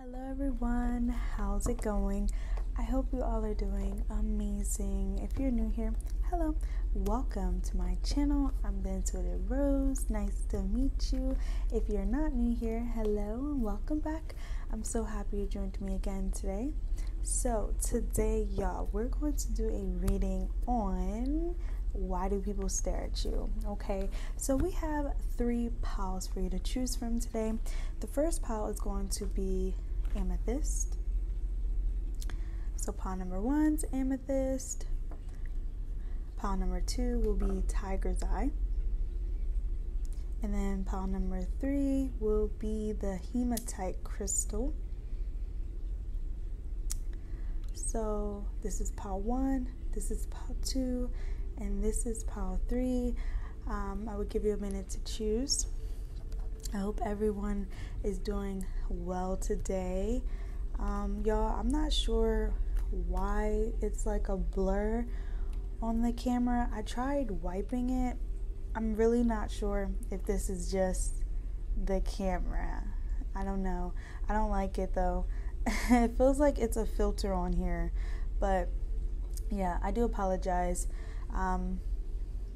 Hello everyone, how's it going? I hope you all are doing amazing. If you're new here, hello, welcome to my channel. I'm the Untitled. Nice to meet you. If you're not new here, hello and welcome back. I'm so happy you joined me again today. So today, y'all, we're going to do a reading on why do people stare at you? Okay, so we have 3 piles for you to choose from today. The first pile is going to be amethyst. So pile number 1's amethyst. Pile number 2 will be tiger's eye. And then pile number 3 will be the hematite crystal. So this is pile 1, this is pile 2, and this is pile 3. I would give you a minute to choose. I hope everyone is doing well today. Y'all, I'm not sure why it's like a blur on the camera. I tried wiping it. I'm really not sure if this is just the camera. I don't know. I don't like it though. It feels like it's a filter on here, but yeah, I do apologize.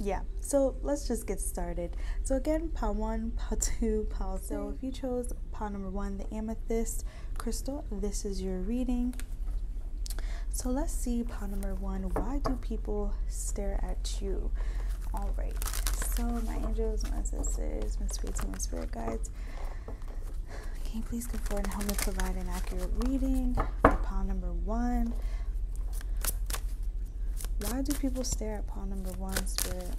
Yeah, so let's just get started. So again, pile 1, pile 2, pile 3. So if you chose pile number 1, the amethyst crystal, this is your reading. So let's see pile number 1. Why do people stare at you? All right. So my angels, my ancestors, my spirits, and my spirit guides, can you please come forward and help me provide an accurate reading for pile number 1? Why do people stare at pile number 1, Spirit?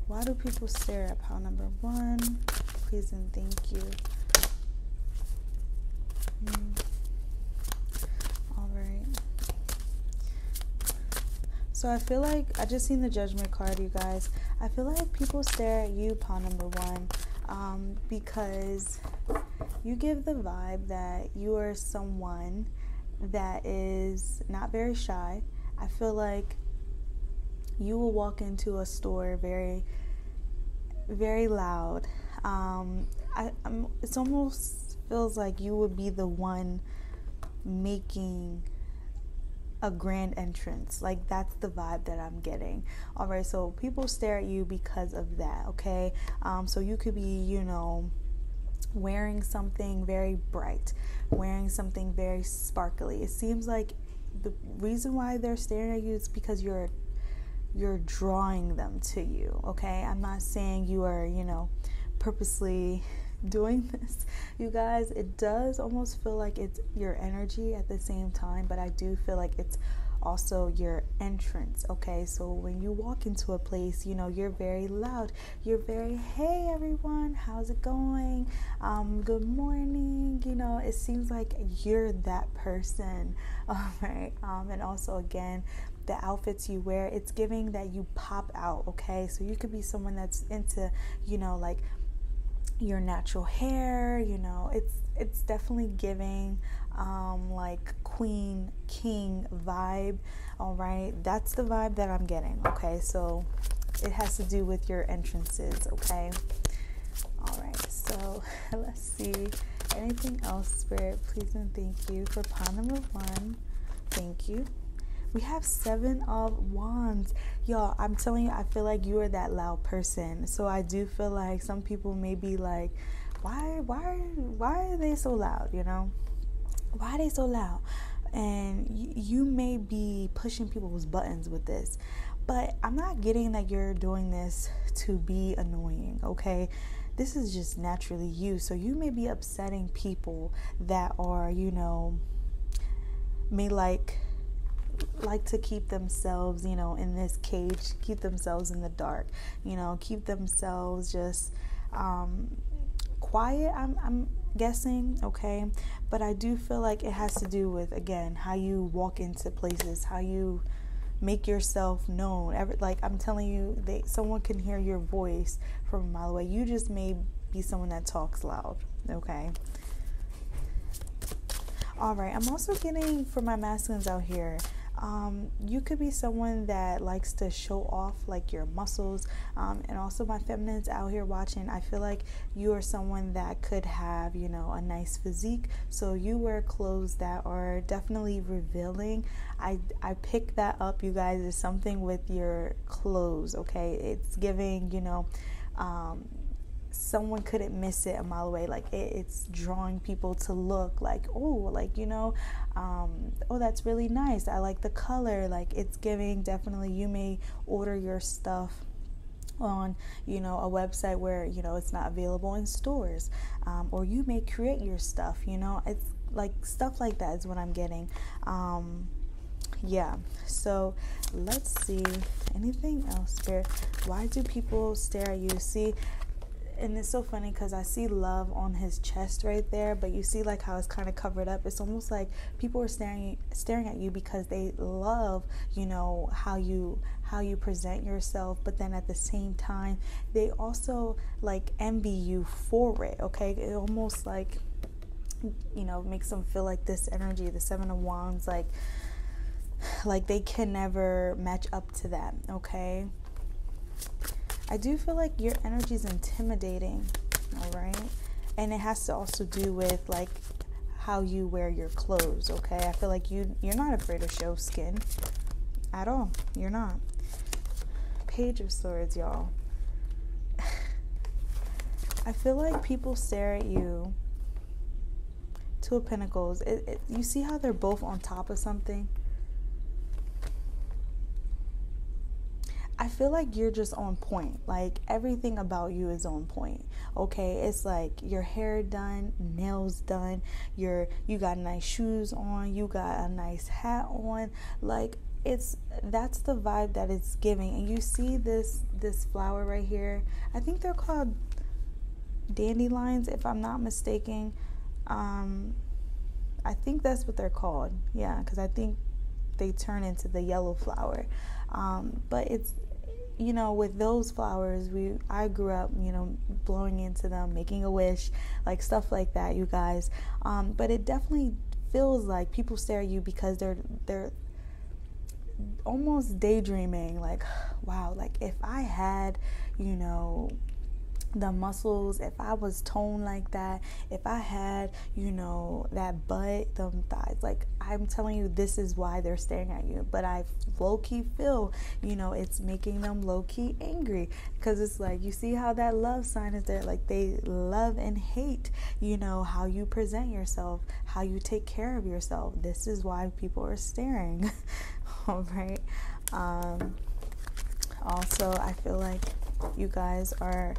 Why do people stare at pile number 1? Please and thank you. All right. So I feel like I just seen the judgment card, you guys. I feel like people stare at you, pile number 1, because you give the vibe that you are someone that is not very shy. I feel like you will walk into a store very, very loud. It almost feels like you would be the one making a grand entrance. Like, that's the vibe that I'm getting. All right, so people stare at you because of that, okay? So you could be, wearing something very bright, wearing something very sparkly. It seems like the reason why they're staring at you is because you're drawing them to you, okay? I'm not saying you are, purposely doing this. You guys, it does almost feel like it's your energy at the same time, but I do feel like it's also your entrance, okay? So when you walk into a place, you're very loud. You're very, hey everyone, how's it going? Good morning. It seems like you're that person, all right? And also, again, the outfits you wear, it's giving that you pop out, okay? So you could be someone that's into, like your natural hair, it's definitely giving like queen, king vibe. All right, that's the vibe that I'm getting, okay? So it has to do with your entrances, okay? All right, so let's see. Anything else, Spirit? Please and thank you for pile number 1. Thank you. We have 7 of Wands. Y'all, I'm telling you, I feel like you are that loud person. So I do feel like some people may be like, why are they so loud, Why are they so loud? And you may be pushing people's buttons with this. But I'm not getting that you're doing this to be annoying, okay? This is just naturally you. So you may be upsetting people that are, may like to keep themselves, in this cage, keep themselves in the dark, keep themselves just quiet, I'm guessing, okay? But I do feel like it has to do with, again, how you walk into places, how you make yourself known. Like I'm telling you, someone can hear your voice from a mile away. You just may be someone that talks loud, okay? All right, I'm also getting, for my masculines out here, You could be someone that likes to show off like your muscles, and also my feminines out here watching, I feel like you are someone that could have, you know, a nice physique, so you wear clothes that are definitely revealing. I pick that up, you guys. Is something with your clothes, okay? It's giving, you know, someone couldn't miss it a mile away. Like it's drawing people to look like, oh, like, you know, oh, that's really nice, I like the color. Like it's giving, definitely you may order your stuff on, you know, a website where, you know, it's not available in stores, or you may create your stuff, you know. It's like stuff like that is what I'm getting. Yeah, so let's see, anything else, Spirit? Why do people stare at you? See, and it's so funny because I see love on his chest right there, but you see like how it's kind of covered up. It's almost like people are staring at you because they love, you know, how you present yourself, but then at the same time they also like envy you for it. Okay, it almost like, you know, makes them feel like this energy, the Seven of Wands, like they can never match up to that. Okay, I do feel like your energy is intimidating, all right? And it has to also do with like how you wear your clothes, okay? I feel like you're not afraid to show skin at all. You're not. Page of Swords, y'all. I feel like people stare at you. Two of Pentacles. You see how they're both on top of something? I feel like you're just on point. Like everything about you is on point. Okay, it's like your hair done, nails done, you got nice shoes on, you got a nice hat on. Like that's the vibe that it's giving. And you see this flower right here. I think they're called dandelions, if I'm not mistaken. I think that's what they're called. Yeah, because I think they turn into the yellow flower. But it's, you know, with those flowers, I grew up, you know, blowing into them, making a wish, like stuff like that, you guys. But it definitely feels like people stare at you because they're almost daydreaming, like, wow, like if I had, you know, the muscles, if I was toned like that, if I had, you know, that butt, them thighs, like I'm telling you, this is why they're staring at you. But I low-key feel, you know, it's making them low-key angry, because it's like, you see how that love sign is there, like they love and hate, you know, how you present yourself, how you take care of yourself. This is why people are staring. All right. Also, I feel like you guys are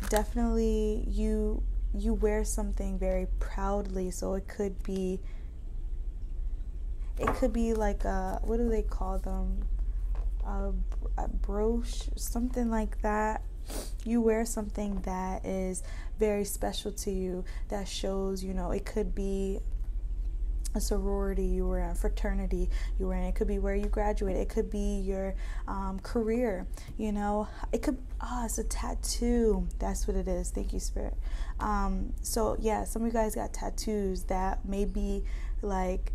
definitely, you wear something very proudly. So it could be like a, what do they call them, a brooch, something like that. You wear something that is very special to you, that shows, you know, it could be a sorority you were in, a fraternity you were in, it could be where you graduated, it could be your career, you know, it could, it's a tattoo, that's what it is. Thank you, Spirit. So yeah, some of you guys got tattoos that may be like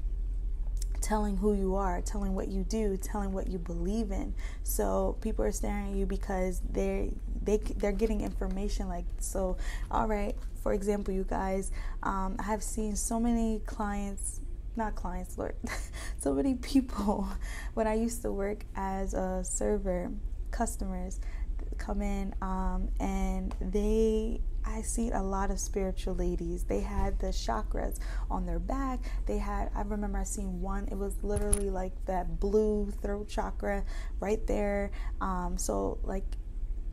telling who you are, telling what you do, telling what you believe in. So people are staring at you because they're getting information. Like, so, all right, for example, you guys, I have seen so many so many people when I used to work as a server, customers come in, and I see a lot of spiritual ladies. They had the chakras on their back. I remember I seen one, it was literally like that blue throat chakra right there. So like,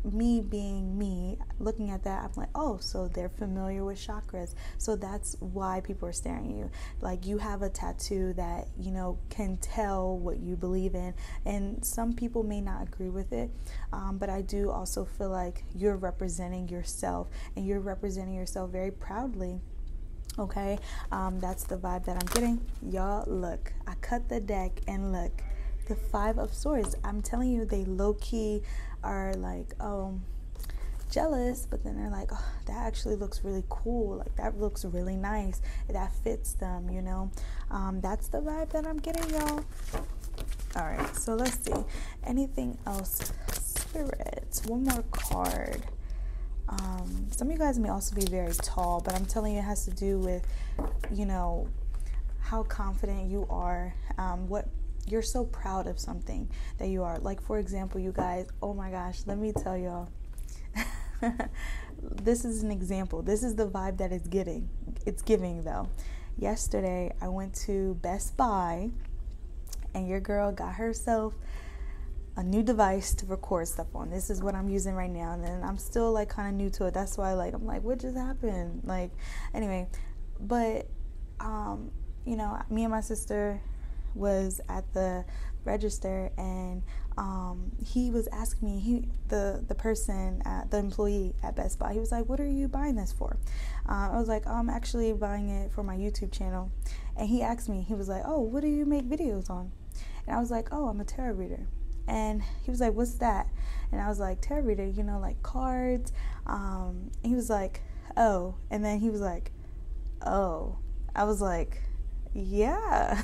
me being me, looking at that, I'm like, oh, so they're familiar with chakras. So that's why people are staring at you. Like, you have a tattoo that, you know, can tell what you believe in. And some people may not agree with it, but I do also feel like you're representing yourself, and you're representing yourself very proudly. Okay, that's the vibe that I'm getting. Y'all, look, I cut the deck, and look, the Five of Swords. I'm telling you, they low-key are like, oh, jealous, but then they're like, oh, that actually looks really cool, like that looks really nice, that fits them, you know. That's the vibe that I'm getting, y'all. All right, so let's see. Anything else? Spirits. One more card. Some of you guys may also be very tall, but I'm telling you, it has to do with, how confident you are, what you're so proud of something that you are. Like, for example, you guys, oh my gosh, let me tell y'all. This is an example. This is the vibe that it's giving though. Yesterday, I went to Best Buy, and your girl got herself a new device to record stuff on. This is what I'm using right now, and then I'm still like kind of new to it. That's why I'm like, what just happened? Like, anyway, but me and my sister was at the register, and he was asking me, the person, the employee at Best Buy, he was like, what are you buying this for? I was like, I'm actually buying it for my YouTube channel. And he asked me, he was like, oh, what do you make videos on? And I was like, oh, I'm a tarot reader. And he was like, what's that? And I was like, tarot reader, like cards. And he was like, oh. And then he was like, oh. I was like, yeah.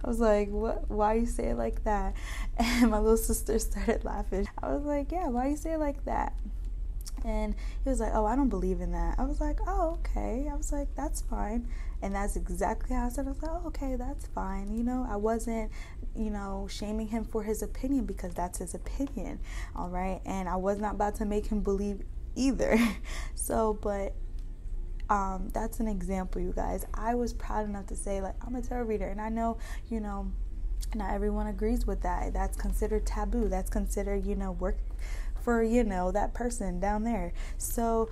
I was like, what? Why you say it like that? And my little sister started laughing. I was like, yeah, why you say it like that? And he was like, oh, I don't believe in that. I was like, oh, okay. I was like, that's fine. And that's exactly how I said. I was like, oh, okay, that's fine. I wasn't, shaming him for his opinion, because that's his opinion. All right. And I was not about to make him believe either. So, but that's an example, you guys. I was proud enough to say, like, I'm a tarot reader. And I know, not everyone agrees with that. That's considered taboo. That's considered, work for, that person down there. So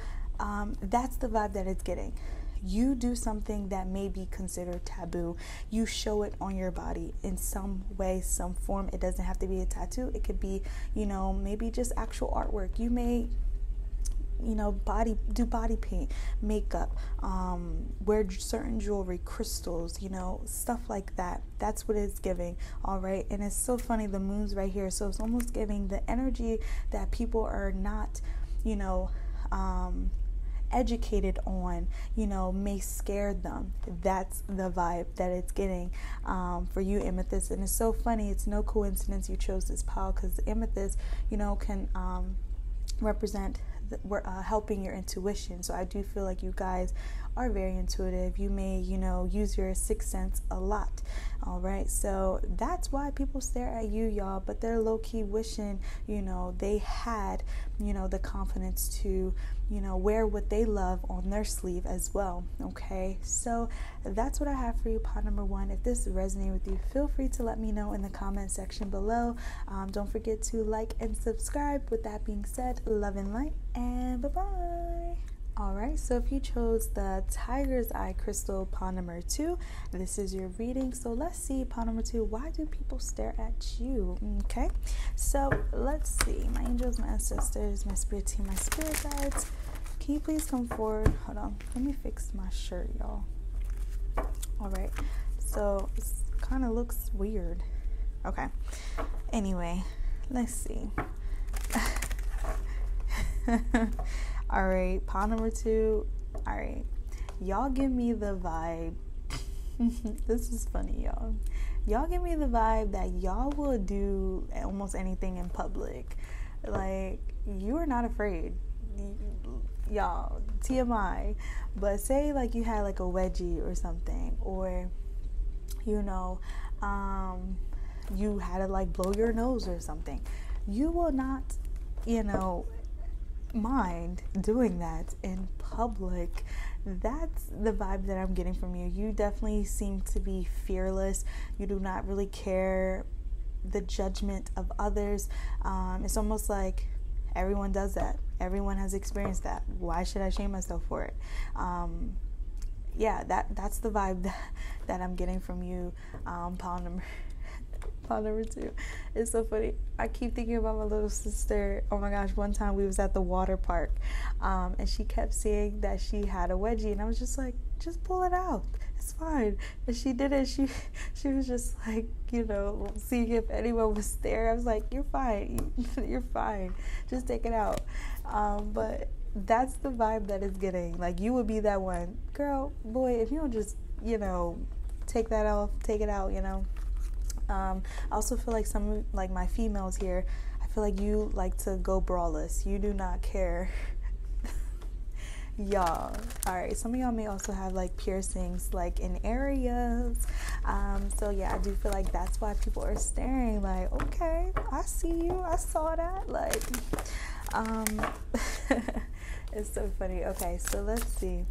that's the vibe that it's getting. You do something that may be considered taboo. You show it on your body in some way, some form. It doesn't have to be a tattoo. It could be, maybe just actual artwork. You may do body paint, makeup, wear certain jewelry, crystals, stuff like that. That's what it's giving. All right. And it's so funny. The moon's right here. So it's almost giving the energy that people are not, educated on, may scare them. That's the vibe that it's getting for you, amethyst. And it's so funny. It's no coincidence you chose this pile, because the amethyst, can represent helping your intuition. So I do feel like you guys are very intuitive. You may, use your sixth sense a lot. All right. So that's why people stare at you, y'all, but they're low-key wishing, they had, the confidence to, wear what they love on their sleeve as well. Okay. So that's what I have for you, pod number 1. If this resonated with you, feel free to let me know in the comment section below. Don't forget to like and subscribe. With that being said, love and light, and bye-bye. Alright, so if you chose the Tiger's Eye Crystal, pod number 2, this is your reading. So let's see, pod number 2, why do people stare at you? Okay, so let's see. My angels, my ancestors, my spirit team, my spirit guides, can you please come forward? Hold on, let me fix my shirt, y'all. Alright, so it kind of looks weird. Okay, anyway, let's see. Alright, pod number 2. Alright, y'all give me the vibe. This is funny, y'all. Y'all give me the vibe that y'all will do almost anything in public. Like, you are not afraid. Y'all, TMI. But say, like, you had, like, a wedgie or something. Or, you had to, like, blow your nose or something. You will not, mind doing that in public. That's the vibe that I'm getting from you. You definitely seem to be fearless. You do not really care the judgment of others. It's almost like everyone does that. Everyone has experienced that. Why should I shame myself for it? That's the vibe that I'm getting from you, pod number 2. It's so funny. I keep thinking about my little sister. Oh my gosh, one time we was at the water park, and she kept saying that she had a wedgie, and I was just like, just pull it out, it's fine. And she did it. She was just like, seeing if anyone was there. I was like, you're fine. You're fine, just take it out. But that's the vibe that it's getting. Like, you would be that one girl, boy, if you don't just take that off, take it out, I also feel like some, like my females here, I feel like you like to go braless. You do not care. Y'all. All right, some of y'all may also have like piercings like in areas. So yeah, I do feel like that's why people are staring, like, okay, I see you, I saw that. Like, it's so funny. Okay, so let's see.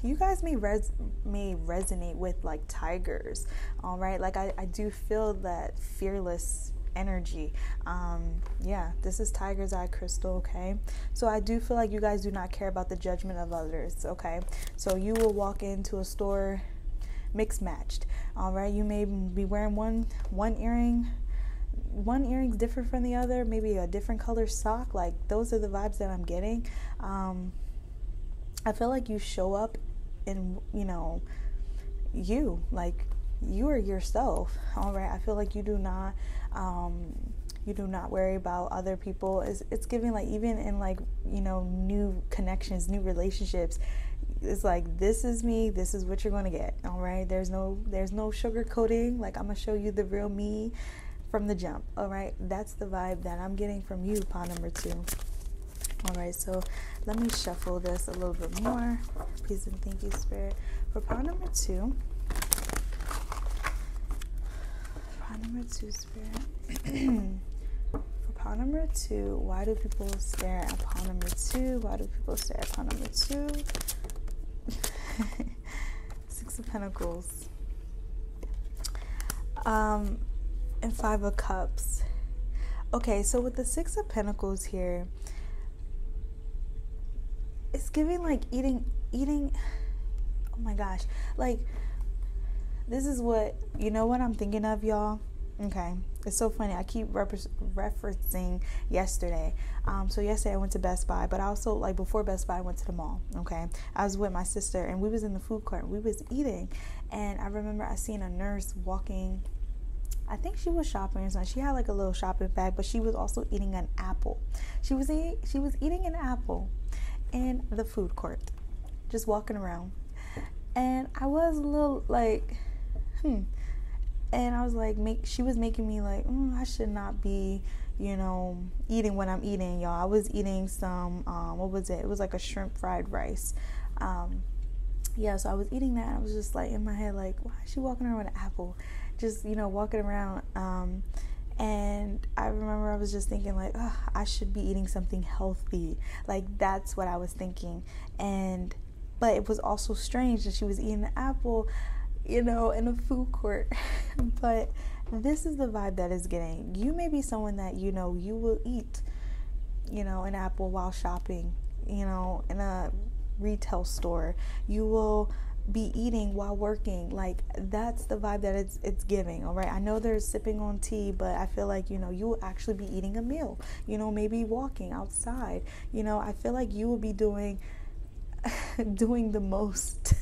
You guys may resonate with like tigers. All right, like I do feel that fearless energy. Yeah, this is tiger's eye crystal. Okay, so I do feel like you guys do not care about the judgment of others. Okay, so you will walk into a store mixed matched. All right, you may be wearing one earring's different from the other, maybe a different color sock. Like, those are the vibes that I'm getting. I feel like you show up in, you, like, you are yourself. All right, I feel like you do not worry about other people. It's giving, like, even in, like, new connections, new relationships, it's like, this is me, this is what you're going to get. All right, there's no sugarcoating. Like, I'm gonna show you the real me from the jump. All right, that's the vibe that I'm getting from you, pawn number 2. All right, so let me shuffle this a little bit more. Please and thank you, Spirit. For pawn number 2, Spirit. For pawn number 2, why do people stare at pawn number 2? Why do people stare at pawn number 2? 6 of Pentacles. And 5 of Cups. Okay, so with the 6 of Pentacles here, it's giving like eating, oh my gosh, like, this is what, what I'm thinking of, y'all. Okay, it's so funny. I keep referencing yesterday. So yesterday I went to Best Buy, but I also, like, before Best Buy, I went to the mall. Okay, I was with my sister, and we was in the food court. We was eating, and I remember I seen a nurse walking. I think she was shopping or something. She had like a little shopping bag, but she was also eating an apple. She was eating an apple in the food court, just walking around. And I was a little like, And I was like, she was making me like, I should not be, eating when I'm eating, y'all. I was eating some, what was it? It was like a shrimp fried rice. Yeah, so I was eating that. I was just like in my head, like, why is she walking around with an apple? Just, walking around. And I remember I was just thinking like, I should be eating something healthy. Like, that's what I was thinking. But it was also strange that she was eating an apple, in a food court. But this is the vibe that is getting. You may be someone that, you will eat, an apple while shopping, in a retail store. You will be eating while working. Like, that's the vibe that it's giving. All right, I know they're sipping on tea, but I feel like, you will actually be eating a meal, maybe walking outside. I feel like you will be doing the most.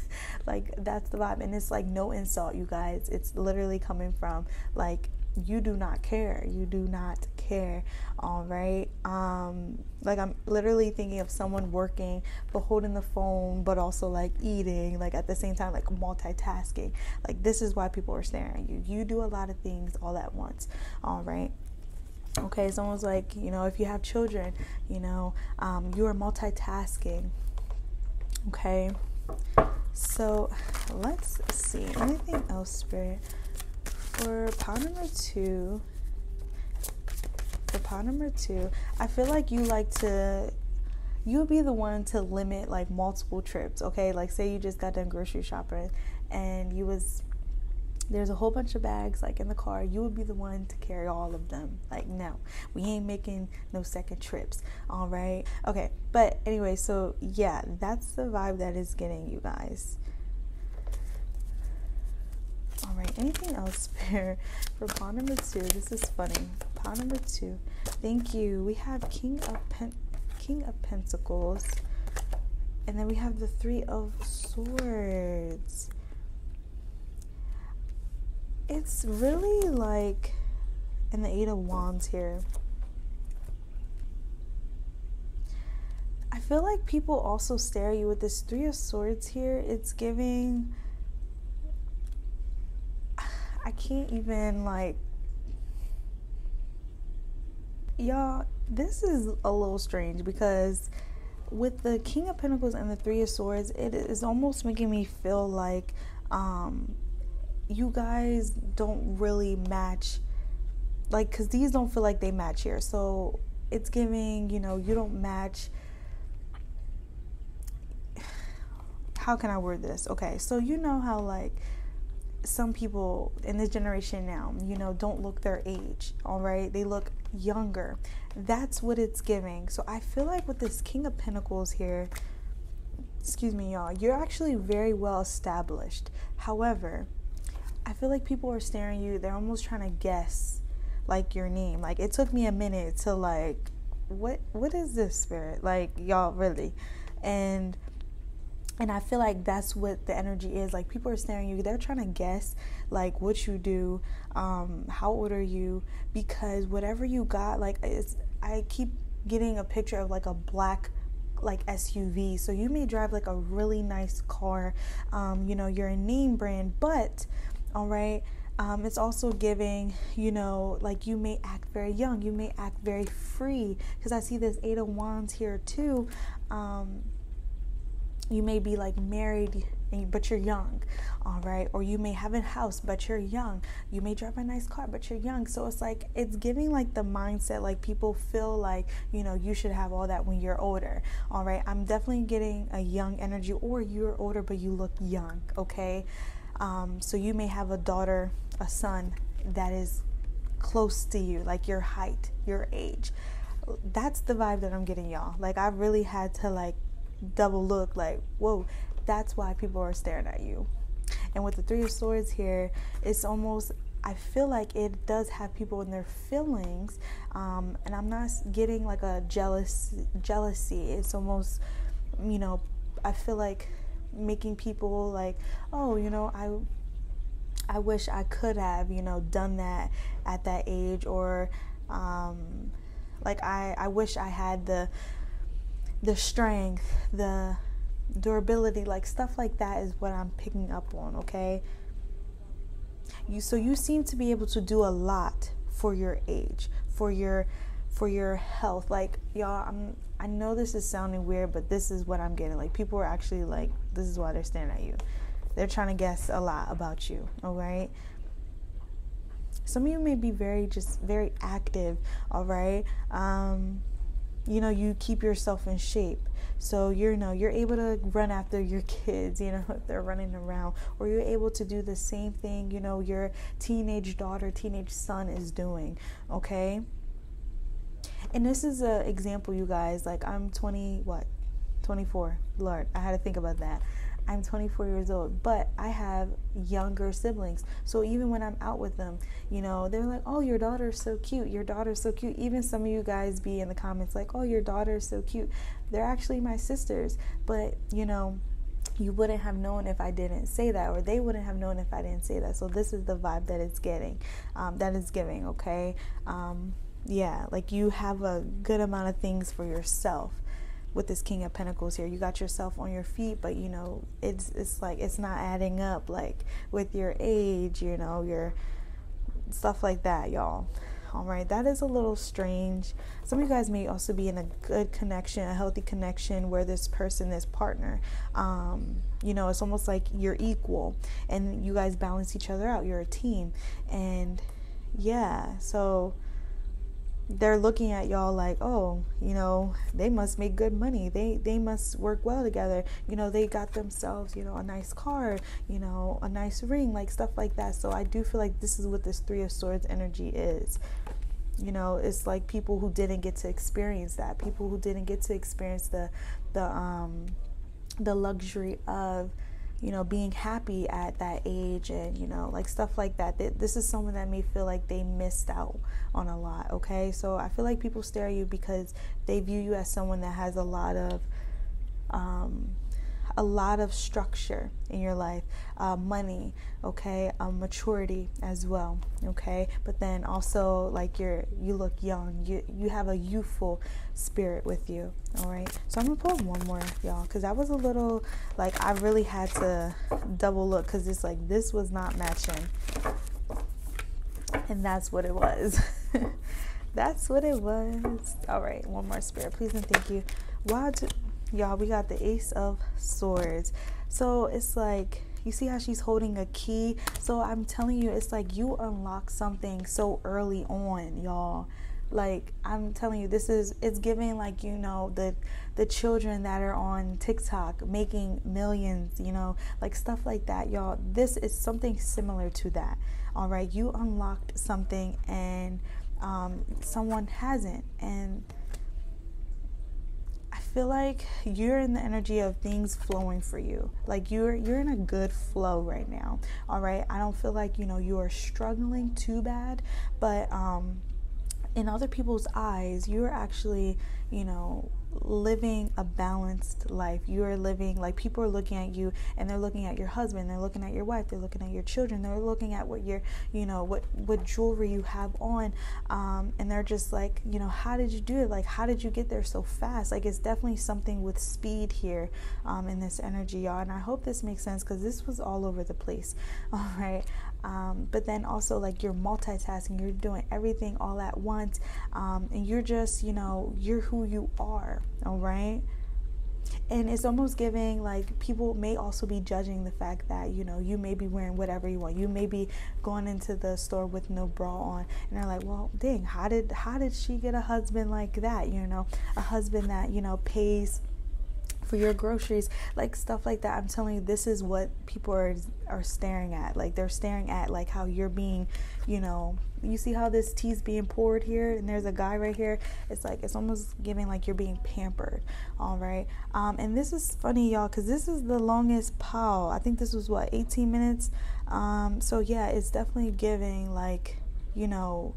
Like, that's the vibe. And it's like, no insult, you guys. It's literally coming from, like, you do not care. You do not care. All right. Like, I'm literally thinking of someone working but holding the phone, but also like eating, like at the same time, like multitasking. Like, this is why people are staring at you. You do a lot of things all at once. All right. Okay. Someone's like, if you have children, you are multitasking. Okay. So let's see. Anything else, Spirit? For pawn number 2, I feel like you'll be the one to limit like multiple trips. Okay, like, say you just got done grocery shopping and there's a whole bunch of bags like in the car. You would be the one to carry all of them. Like, no, we ain't making no second trips. All right. Okay. But anyway, so yeah, that's the vibe that is getting, you guys. All right. Anything else for pawn number 2? This is funny. Pawn number 2. Thank you. We have King of Pentacles, and then we have the 3 of Swords. It's really like, in the 8 of Wands here, I feel like people also stare at you with this 3 of Swords here. It's giving, I can't even, like, y'all, this is a little strange because with the King of Pentacles and the Three of Swords, it is almost making me feel like you guys don't really match, like, because these don't feel like they match here. So it's giving, you know, you don't match. How can I word this? Okay, so you know how, like, some people in this generation now, you know, don't look their age, all right? They look younger. That's what it's giving. So I feel like with this King of Pentacles here, excuse me, y'all, you're actually very well established. However, I feel like people are staring at you. They're almost trying to guess, like, your name. Like, it took me a minute to, like, what is this, spirit? Like, y'all, really? And I feel like that's what the energy is. Like, people are staring at you. They're trying to guess, like, what you do, how old are you? Because whatever you got, like, I keep getting a picture of, like, a black, like, SUV. So you may drive, like, a really nice car. You know, you're a name brand, but, all right, it's also giving, you know, like, you may act very young. You may act very free. Because I see this Eight of Wands here, too. You may be, like, married, but you're young, all right? Or you may have a house, but you're young. You may drive a nice car, but you're young. So it's like, it's giving, like, the mindset, like, people feel like, you know, you should have all that when you're older, all right? I'm definitely getting a young energy, or you're older, but you look young, okay? So you may have a daughter, a son that is close to you, like your height, your age. That's the vibe that I'm getting, y'all. Like, I really had to, like, double look, like, whoa, that's why people are staring at you. And with the Three of Swords here, it's almost, I feel like it does have people in their feelings, and I'm not getting, like, a jealousy. It's almost, you know, I feel like making people like, oh, you know, I wish I could have, you know, done that at that age, or like, I wish I had the strength, the durability, like, stuff like that is what I'm picking up on, okay? So you seem to be able to do a lot for your age, for your health. Like, y'all, I know this is sounding weird, but this is what I'm getting. Like, people are actually, like, this is why they're staring at you. They're trying to guess a lot about you, all right? Some of you may be very active, all right? You know, you keep yourself in shape. So, you know, you're able to run after your kids, you know, if they're running around. Or you're able to do the same thing, you know, your teenage daughter, teenage son is doing, okay? And this is an example, you guys. Like, I'm 24. Lord, I had to think about that. I'm 24 years old, but I have younger siblings. So even when I'm out with them, you know, they're like, oh, your daughter's so cute. Your daughter's so cute. Even some of you guys be in the comments like, oh, your daughter's so cute. They're actually my sisters. But, you know, you wouldn't have known if I didn't say that, or they wouldn't have known if I didn't say that. So this is the vibe that it's getting, that is giving, okay? Yeah, like, you have a good amount of things for yourself. With this King of Pentacles here, you got yourself on your feet, but, you know, it's like, it's not adding up, like, with your age, you know, your stuff like that, y'all. All right, that is a little strange. Some of you guys may also be in a good connection, a healthy connection, where this person, this partner, you know, it's almost like you're equal and you guys balance each other out. You're a team. And yeah, so they're looking at y'all like, oh, you know, they must make good money. They must work well together. You know, they got themselves, you know, a nice car, you know, a nice ring, like, stuff like that. So I do feel like this is what this Three of Swords energy is. You know, it's like people who didn't get to experience that. People who didn't get to experience the luxury of, you know, being happy at that age, and, you know, like, stuff like that. This is someone that may feel like they missed out on a lot, okay? So I feel like people stare at you because they view you as someone that has a lot of structure in your life, money, okay, maturity as well, okay? But then also, like, you look young, you have a youthful spirit with you, all right? So I'm gonna pull one more, y'all, because that was a little, like, I really had to double look, because it's like, this was not matching. And that's what it was. That's what it was. All right, one more, Spirit, please and thank you. Y'all, we got the Ace of Swords. So it's like, you see how she's holding a key? So I'm telling you, it's like you unlock something so early on, y'all. Like, I'm telling you, it's giving, like, you know, the children that are on TikTok making millions, you know, like stuff like that, y'all. This is something similar to that. All right, you unlocked something and someone hasn't, and I feel like you're in the energy of things flowing for you. Like you're in a good flow right now. All right, I don't feel like, you know, you are struggling too bad, but in other people's eyes, you're actually, you know, living a balanced life. You're living, like, people are looking at you and they're looking at your husband, they're looking at your wife, they're looking at your children, they're looking at what you're, you know, what jewelry you have on, and they're just like, you know, how did you do it? Like, how did you get there so fast? Like, it's definitely something with speed here in this energy, y'all. And I hope this makes sense, because this was all over the place. All right. But then also, like, you're multitasking, you're doing everything all at once, and you're just, you know, you're who you are. All right. And it's almost giving, like, people may also be judging the fact that, you know, you may be wearing whatever you want. You may be going into the store with no bra on, and they're like, well, dang, how did she get a husband like that? You know, a husband that, you know, pays for your groceries, like stuff like that. I'm telling you, this is what people are staring at. Like, they're staring at, like, how you're being, you know, you see how this tea's being poured here, and there's a guy right here. It's like, it's almost giving like you're being pampered. All right. And this is funny, y'all, because this is the longest pause. I think this was 18 minutes. So yeah, it's definitely giving, like, you know,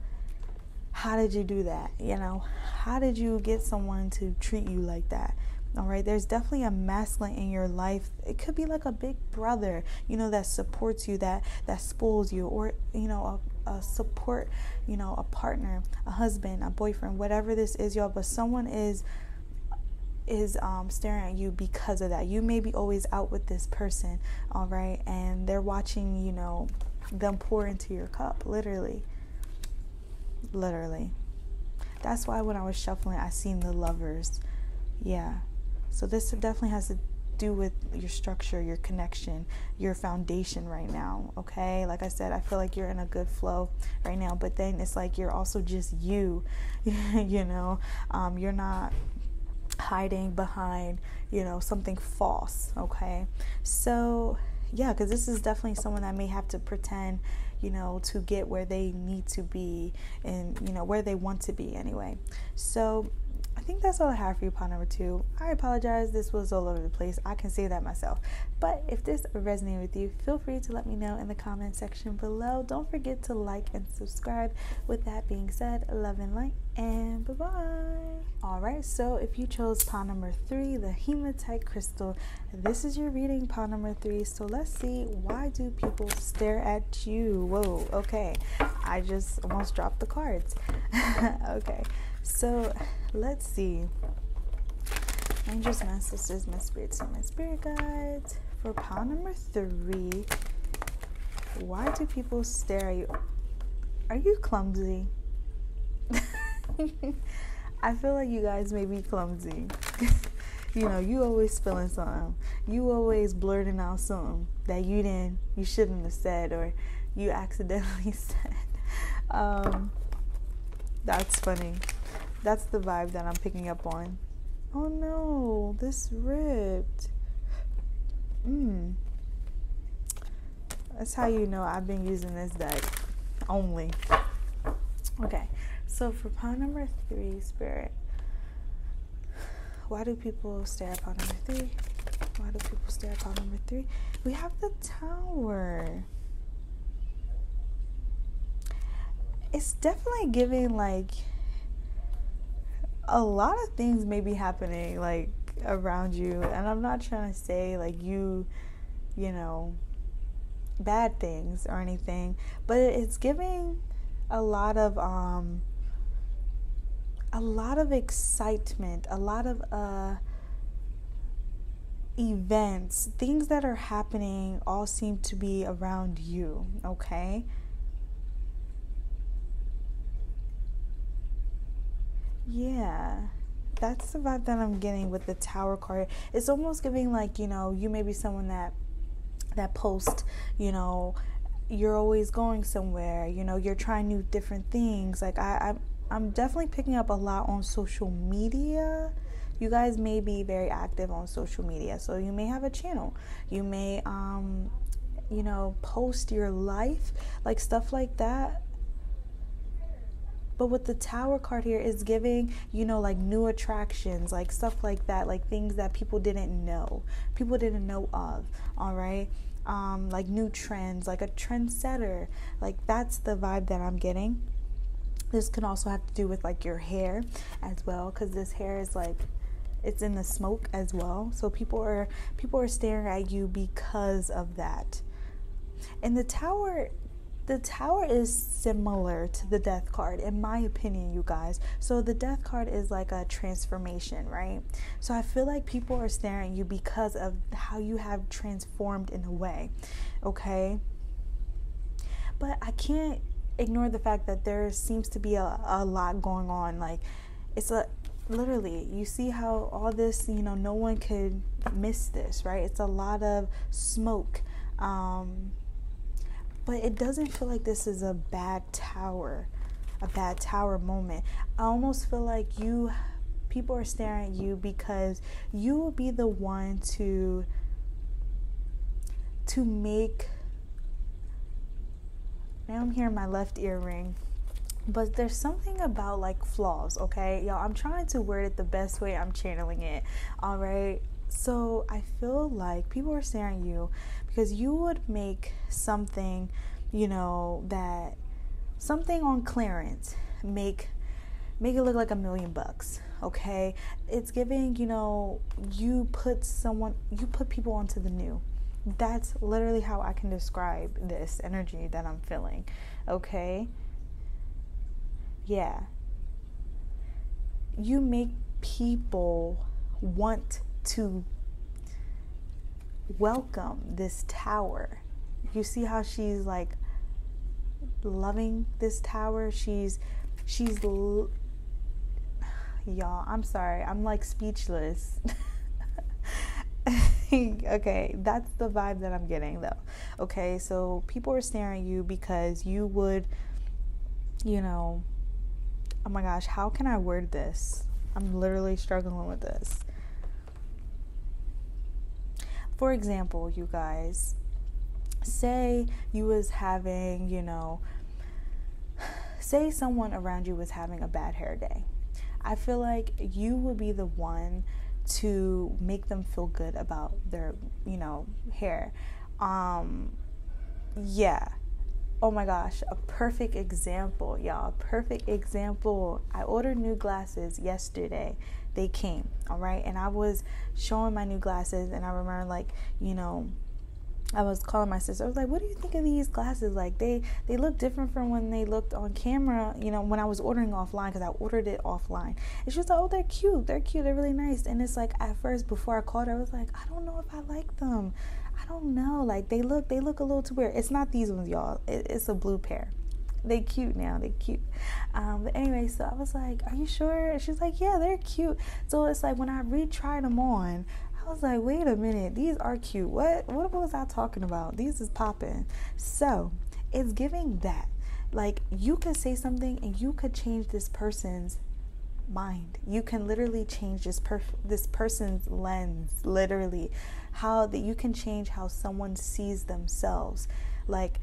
how did you do that? You know, how did you get someone to treat you like that? All right, there's definitely a masculine in your life. It could be like a big brother, you know, that supports you, that spoils you, or, you know, a support, you know, a partner, a husband, a boyfriend, whatever this is, y'all. But someone is staring at you because of that. You may be always out with this person, all right, and they're watching, you know, them pour into your cup, literally. That's why when I was shuffling, I seen the Lovers. Yeah. So this definitely has to do with your structure, your connection, your foundation right now, okay? Like I said, I feel like you're in a good flow right now, but then it's like you're also just you, you know? You're not hiding behind, you know, something false, okay? So, yeah, because this is definitely someone that may have to pretend, you know, to get where they need to be and, you know, where they want to be anyway. So I think that's all I have for you, part number 2. I apologize, this was all over the place. I can say that myself. But if this resonated with you, feel free to let me know in the comment section below. Don't forget to like and subscribe. With that being said, love and light, and bye-bye. All right, so if you chose pile number 3, the hematite crystal, this is your reading, pile number 3. So let's see, why do people stare at you? Whoa, okay. I just almost dropped the cards. Okay. So let's see. Angels, my sisters, my spirits, and my spirit guides. For pile number 3, why do people stare at you? Are you clumsy? I feel like you guys may be clumsy. You know, you always spilling something. You always blurting out something that you shouldn't have said, or you accidentally said. That's funny. That's the vibe that I'm picking up on. Oh no, this ripped. That's how you know I've been using this deck only. Okay, so for pile number 3, Spirit, why do people stare at pile number 3? Why do people stare at pile number 3? We have the Tower. It's definitely giving, like, a lot of things may be happening, like, around you, and I'm not trying to say, like, you know, bad things or anything, but it's giving a lot of excitement, a lot of events, things that are happening all seem to be around you, okay? Yeah, that's the vibe that I'm getting with the Tower card. It's almost giving like, you may be someone that posts, you're always going somewhere, you're trying new different things. Like I'm definitely picking up a lot on social media. You guys may be very active on social media, so you may have a channel. You may post your life, like stuff like that. But with the Tower card here is giving, like new attractions, like stuff like that, like things that people didn't know of, all right? Like new trends, like a trendsetter. Like that's the vibe that I'm getting. This can also have to do with like your hair as well, because this hair is like, it's in the smoke as well. So people are staring at you because of that. And the Tower is similar to the Death card, in my opinion, you guys. So the Death card is like a transformation, right? So I feel like people are staring at you because of how you have transformed in a way, okay? But I can't ignore the fact that there seems to be a lot going on. Like, it's literally, you see how all this, no one could miss this, right? It's a lot of smoke. But it doesn't feel like this is a bad tower moment. I almost feel like people are staring at you because you will be the one to make. Now I'm hearing my left ear ring. But there's something about like flaws, okay? Y'all, I'm trying to word it the best way I'm channeling it, all right? So I feel like people are staring at you because you would make something, that something on clearance, make it look like $1 million, okay? It's giving, you put people onto the new. That's literally how I can describe this energy that I'm feeling, okay? Yeah. You make people want to welcome this tower. You see how she's like loving this tower? Y'all, I'm sorry. I'm like speechless. Okay, that's the vibe that I'm getting though. Okay, so people are staring at you because you would, oh my gosh, how can I word this? I'm literally struggling with this. For example, you guys, say you was having, say someone around you was having a bad hair day. I feel like you would be the one to make them feel good about their, hair. Yeah. Oh my gosh, a perfect example, y'all. Perfect example. I ordered new glasses yesterday. They came, all right? And I was showing my new glasses, and I remember, like, I was calling my sister. I was like, what do you think of these glasses? Like, they look different from when they looked on camera, when I was ordering offline, because I ordered it offline. And she was like, oh, they're cute. They're really nice. And it's like, at first, before I called her, I was like, I don't know if I like them. I don't know. Like, they look a little too weird. It's not these ones, y'all. It's a blue pair. They cute now. They cute. But anyway, so I was like, are you sure? And she's like, yeah, they're cute. So it's like, when I retried them on, I was like, wait a minute, these are cute. What was I talking about? These is popping. So it's giving that. Like, you could say something and you could change this person's mind. You can literally change this person's lens, literally. How that you can change how someone sees themselves. Like,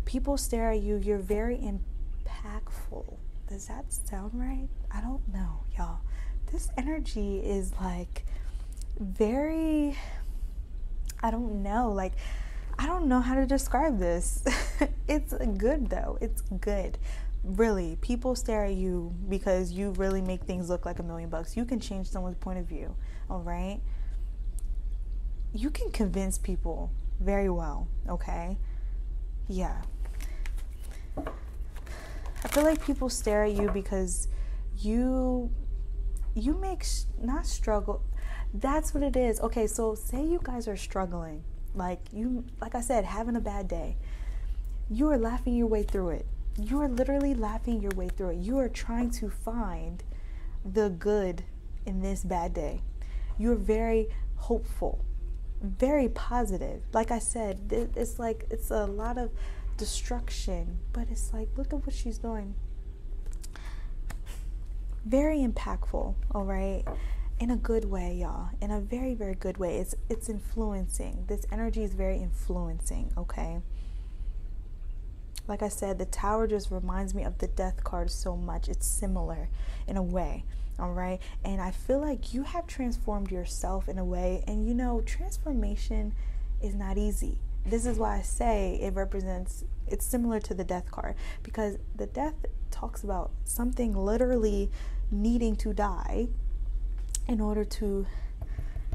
people stare at you, you're very impactful. Does that sound right? I don't know, y'all. This energy is like very, I don't know how to describe this. It's good though. It's good. Really, people stare at you because you really make things look like $1 million. You can change someone's point of view, all right? You can convince people very well, okay? Yeah. I feel like people stare at you because you make not struggle. That's what it is. Okay, so say you guys are struggling, like I said, having a bad day. You are laughing your way through it. You are literally laughing your way through it. You are trying to find the good in this bad day. You're very hopeful, very positive. Like I said, it's like it's a lot of destruction, but it's like, look at what she's doing. Very impactful, all right? In a good way, y'all. In a very, very good way. It's influencing. This energy is very influencing, okay? Like I said, the Tower just reminds me of the Death card so much. It's similar in a way, all right? And I feel like you have transformed yourself in a way. And, you know, transformation is not easy. This is why I say it's similar to the Death card. Because the Death talks about something literally needing to die in order to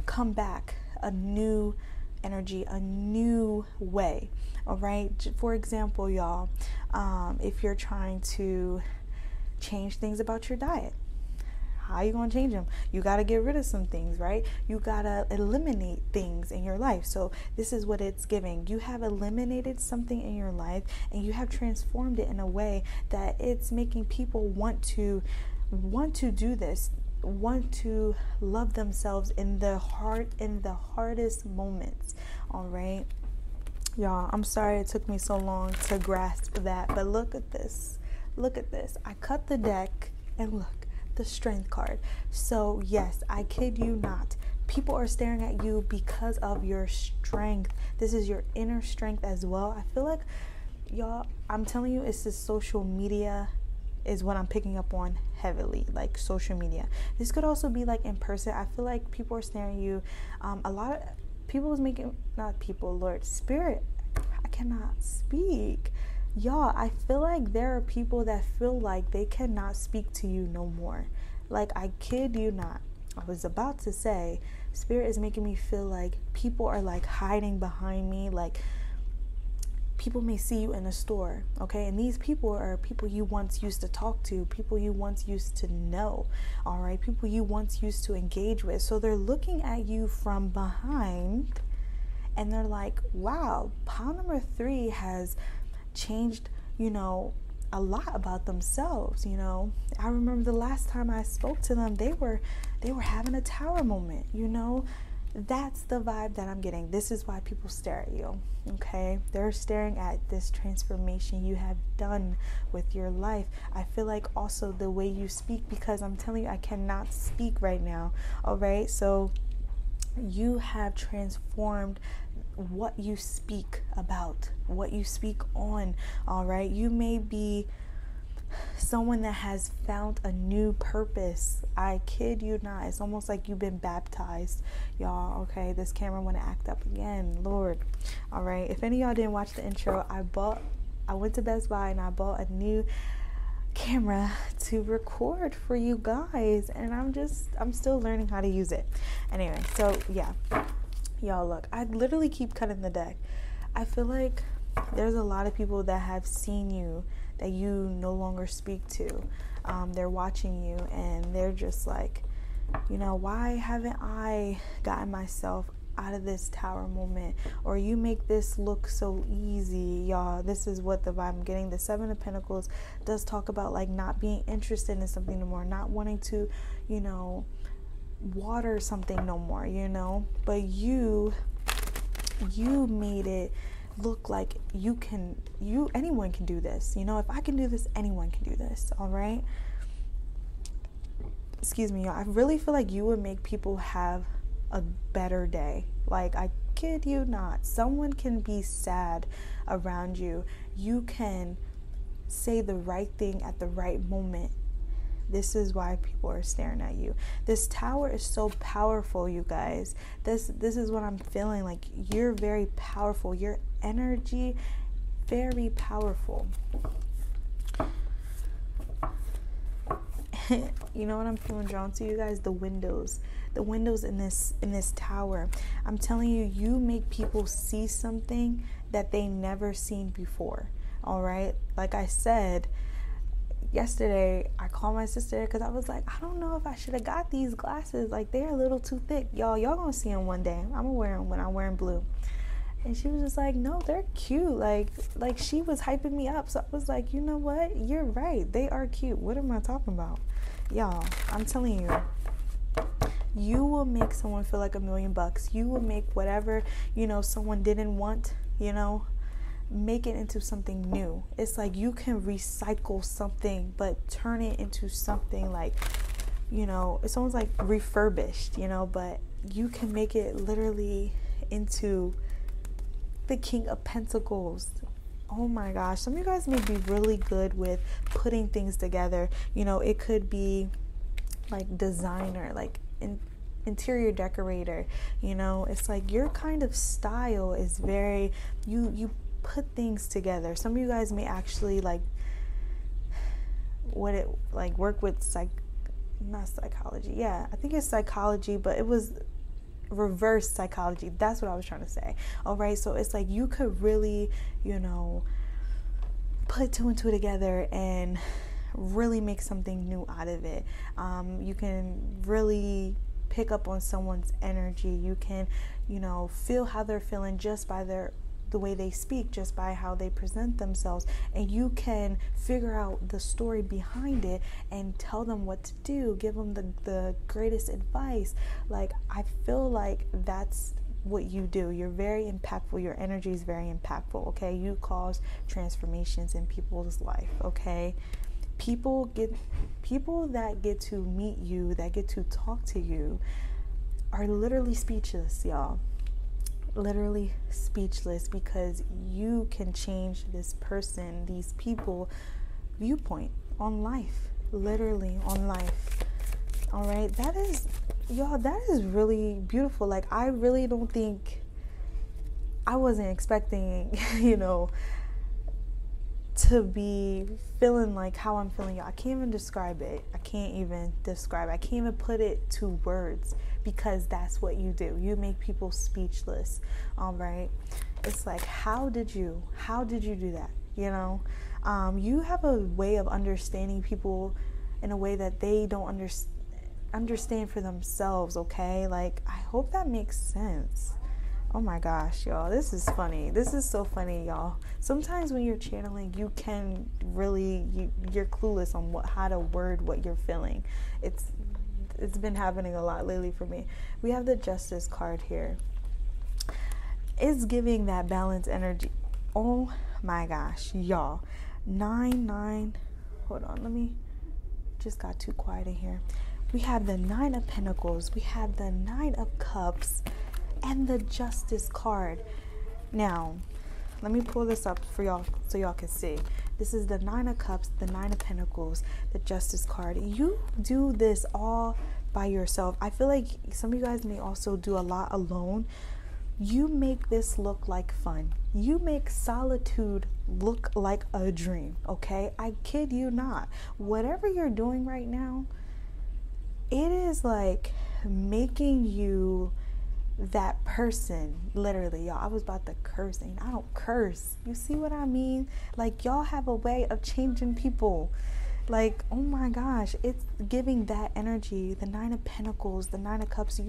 come back a new energy, a new way. All right. For example, y'all, if you're trying to change things about your diet, how are you going to change them? You got to get rid of some things, right? You got to eliminate things in your life. So this is what it's giving. You have eliminated something in your life and you have transformed it in a way that it's making people want to do this, want to love themselves in the hardest moments. All right. Y'all, I'm sorry it took me so long to grasp that, but look at this. Look at this. I cut the deck and look, the Strength card. So yes, I kid you not. People are staring at you because of your strength. This is your inner strength as well. I feel like, y'all, I'm telling you, it's the social media is what I'm picking up on heavily, like social media. This could also be like in person. I feel like people are staring at you. A lot of people was making, not people, Lord, Spirit, I cannot speak. Y'all, I feel like there are people that feel like they cannot speak to you no more. Like, I kid you not. I was about to say, Spirit is making me feel like people are like hiding behind me. Like, people may see you in a store, okay? And these people are people you once used to talk to, people you once used to know, all right? People you once used to engage with. So they're looking at you from behind and they're like, wow, pile number 3 has changed, you know, a lot about themselves, you know. I remember the last time I spoke to them, they were having a Tower moment, you know. That's the vibe that I'm getting. This is why people stare at you, okay? They're staring at this transformation you have done with your life. I feel like also the way you speak, because I'm telling you, I cannot speak right now, all right? So you have transformed what you speak about, what you speak on, all right? You may be someone that has found a new purpose. I kid you not. It's almost like you've been baptized, y'all. Okay, this camera want to act up again, Lord. All right, if any of y'all didn't watch the intro, I went to Best Buy and I bought a new camera to record for you guys, and I'm still learning how to use it. Anyway, so yeah, y'all, look, I literally keep cutting the deck. I feel like there's a lot of people that have seen you that you no longer speak to. They're watching you and they're just like, you know, why haven't I gotten myself out of this Tower moment? Or you make this look so easy. Y'all, this is what the vibe I'm getting. The 7 of Pentacles does talk about like not being interested in something no more, not wanting to, you know, water something no more, you know. But you made it look like anyone can do this. You know, if I can do this, anyone can do this. All right. Excuse me, y'all. I really feel like you would make people have a better day. Like, I kid you not. Someone can be sad around you. You can say the right thing at the right moment. This is why people are staring at you. This Tower is so powerful, you guys. This is what I'm feeling. Like, you're very powerful. Your energy, very powerful. You know what I'm feeling drawn to, you guys? The windows in this Tower. I'm telling you, you make people see something that they never seen before. All right, like I said yesterday, I called my sister because I was like, I don't know if I should have got these glasses. Like, they're a little too thick. Y'all gonna see them one day. I'm gonna wear them when I'm wearing blue. And she was just like, no, they're cute. Like she was hyping me up. So I was like, you know what? You're right. They are cute. What am I talking about? Y'all, I'm telling you, you will make someone feel like $1,000,000. You will make whatever, someone didn't want, make it into something new. It's like you can recycle something, but turn it into something like, it's almost like refurbished, but you can make it literally into the King of Pentacles. Oh my gosh, some of you guys may be really good with putting things together. It could be like designer, like interior decorator. It's like your kind of style is very, you put things together. Some of you guys may actually work with not psychology. Yeah, I think it's psychology, but it was reverse psychology. That's what I was trying to say. All right, so it's like you could really, put two and two together and really make something new out of it. You can really pick up on someone's energy. You can, feel how they're feeling just by the way they speak, just by how they present themselves, and you can figure out the story behind it and tell them what to do, give them the greatest advice. Like, I feel like that's what you do. You're very impactful. Your energy is very impactful. Okay, you cause transformations in people's life. Okay, people that get to meet you, that get to talk to you, are literally speechless, y'all. Literally speechless, because you can change this person, these people, viewpoint on life. Literally on life. All right, that is, y'all, that is really beautiful. Like, I really don't think, I wasn't expecting, to be feeling like how I'm feeling. Y'all, I can't even describe it. I can't even put it to words, because that's what you do. You make people speechless. All right. It's like, how did you do that? You have a way of understanding people in a way that they don't understand for themselves. Okay. Like, I hope that makes sense. Oh my gosh, y'all, this is funny. This is so funny, y'all. Sometimes when you're channeling, you can really, you're clueless on how to word what you're feeling. It's been happening a lot lately for me. We have the Justice card here. It's giving that balance energy. Oh my gosh, y'all. 9. Hold on, let me, just got too quiet in here. We have the 9 of Pentacles. We have the 9 of Cups. And the Justice card. Now, let me pull this up for y'all so y'all can see. This is the 9 of Cups, the 9 of Pentacles, the Justice card. You do this all by yourself. I feel like some of you guys may also do a lot alone. You make this look like fun. You make solitude look like a dream, okay? I kid you not. Whatever you're doing right now, it is like making you that person. Literally, y'all, I was about to curse, and I don't curse. You see what I mean? Like, y'all have a way of changing people. Like, oh my gosh, it's giving that energy. The 9 of Pentacles, the 9 of Cups.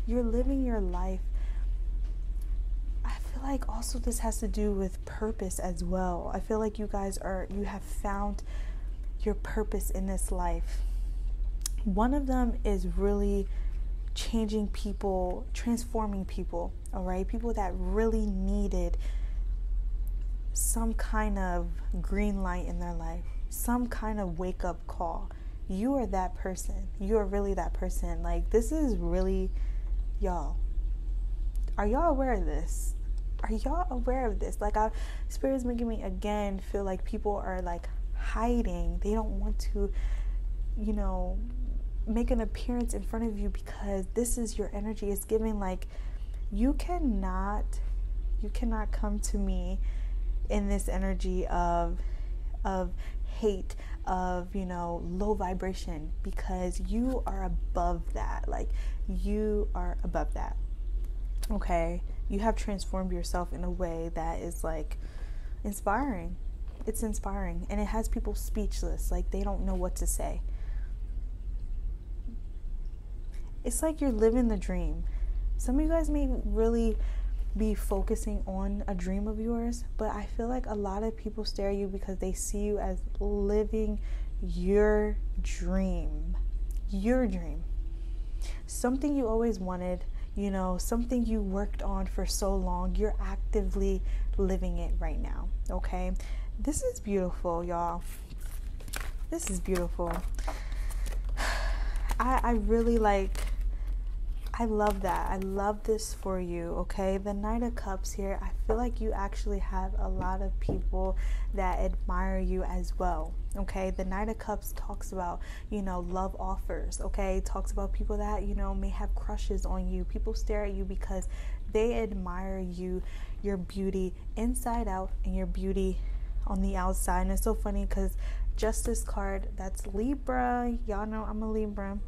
You're living your life. I feel like also this has to do with purpose as well. I feel like you have found your purpose in this life. One of them is really changing people, transforming people, all right? People that really needed some kind of green light in their life, some kind of wake-up call. You are that person. You are really that person. Like, this is really, y'all, are y'all aware of this? Are y'all aware of this? Like, Spirit's making me again feel like people are like hiding. They don't want to, make an appearance in front of you, because this is your energy. It's giving like, you cannot come to me in this energy of hate, of low vibration, because you are above that. Like, you are above that. Okay, you have transformed yourself in a way that is like inspiring. It's inspiring, and it has people speechless. Like, they don't know what to say. It's like you're living the dream. Some of you guys may really be focusing on a dream of yours, but I feel like a lot of people stare at you because they see you as living your dream. your dream, something you always wanted, something you worked on for so long. You're actively living it right now, okay? This is beautiful, y'all. This is beautiful. I really I love that. I love this for you, okay? The Knight of Cups here, I feel like you actually have a lot of people that admire you as well, okay? The Knight of Cups talks about, love offers, okay? Talks about people that, may have crushes on you. People stare at you because they admire you, your beauty inside out and your beauty on the outside. And it's so funny because Justice card, that's Libra. Y'all know I'm a Libra.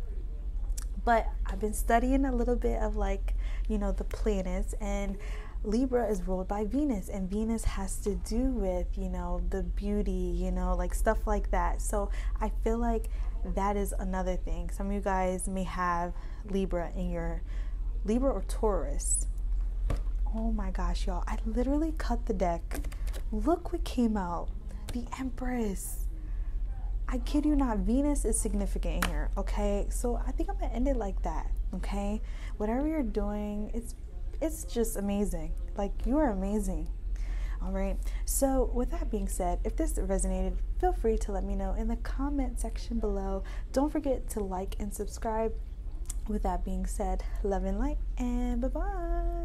But I've been studying a little bit of the planets, and Libra is ruled by Venus, and Venus has to do with, the beauty, stuff like that. So I feel like that is another thing. Some of you guys may have Libra in your Libra or Taurus. Oh my gosh, y'all. I literally cut the deck. Look what came out. The Empress. I kid you not, Venus is significant in here, okay? So I think I'm gonna end it like that, okay? Whatever you're doing, it's just amazing. You are amazing. All right. So with that being said, if this resonated, feel free to let me know in the comment section below. Don't forget to like and subscribe. With that being said, love and light, and bye-bye.